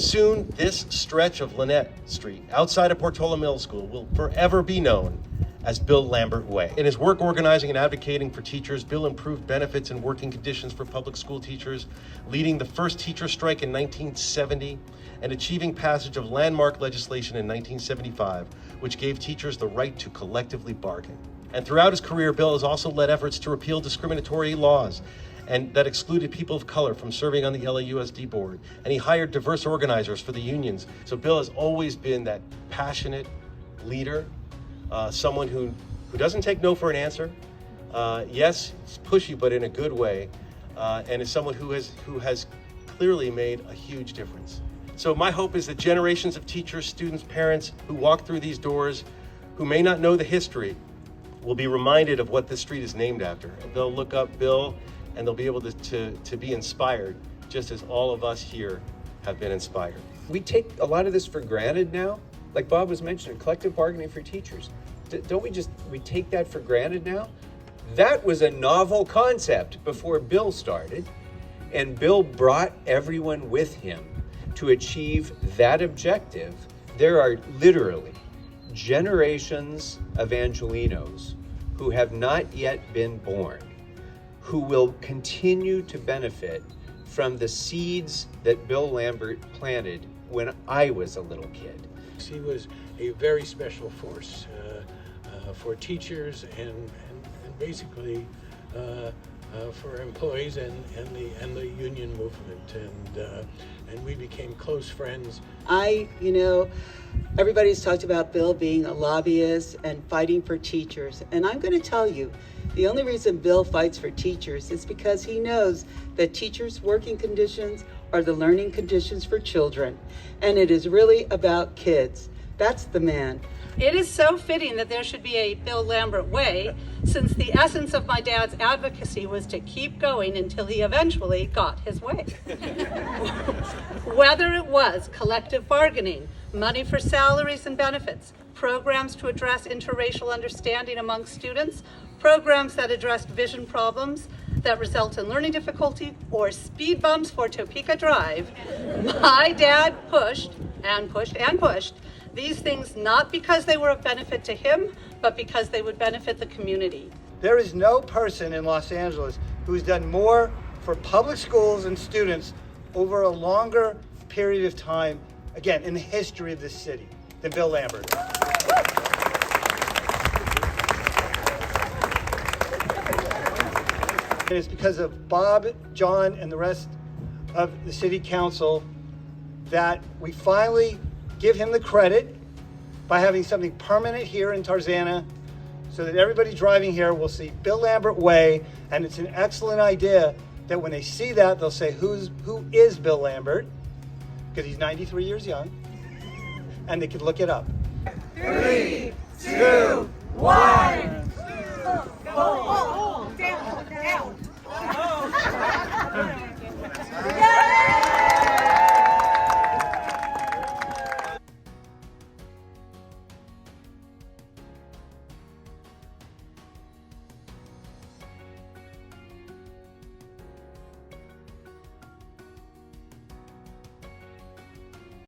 Soon, this stretch of Lynette Street, outside of Portola Middle School, will forever be known as Bill Lambert Way. In his work organizing and advocating for teachers, Bill improved benefits and working conditions for public school teachers, leading the first teacher strike in 1970, and achieving passage of landmark legislation in 1975, which gave teachers the right to collectively bargain. And throughout his career, Bill has also led efforts to repeal discriminatory laws and that excluded people of color from serving on the LAUSD board. And he hired diverse organizers for the unions. So Bill has always been that passionate leader, someone who doesn't take no for an answer. Yes, it's pushy, but in a good way, and is someone who has clearly made a huge difference. So my hope is that generations of teachers, students, parents who walk through these doors, who may not know the history, will be reminded of what this street is named after. And they'll look up Bill and they'll be able to be inspired, just as all of us here have been inspired. We take a lot of this for granted now. Like Bob was mentioning, collective bargaining for teachers. Don't we take that for granted now? That was a novel concept before Bill started, and Bill brought everyone with him to achieve that objective. There are literally generations of Angelenos who have not yet been born, who will continue to benefit from the seeds that Bill Lambert planted when I was a little kid. He was a very special force for teachers and basically for employees and the union movement, and we became close friends. Everybody's talked about Bill being a lobbyist and fighting for teachers, and I'm going to tell you, the only reason Bill fights for teachers is because he knows that teachers' working conditions are the learning conditions for children, and it is really about kids. That's the man. It is so fitting that there should be a Bill Lambert Way, since the essence of my dad's advocacy was to keep going until he eventually got his way. Whether it was collective bargaining, money for salaries and benefits, programs to address interracial understanding among students, programs that addressed vision problems that result in learning difficulty, or speed bumps for Topeka Drive, my dad pushed and pushed and pushed these things, not because they were of benefit to him, but because they would benefit the community. There is no person in Los Angeles who's done more for public schools and students over a longer period of time, again, in the history of this city, than Bill Lambert. And it's because of Bob, John, and the rest of the city council that we finally give him the credit by having something permanent here in Tarzana, so that everybody driving here will see Bill Lambert Way, and it's an excellent idea that when they see that, they'll say, who is Bill Lambert? Because he's 93 years young, and they can look it up. 3, 2, 1, go!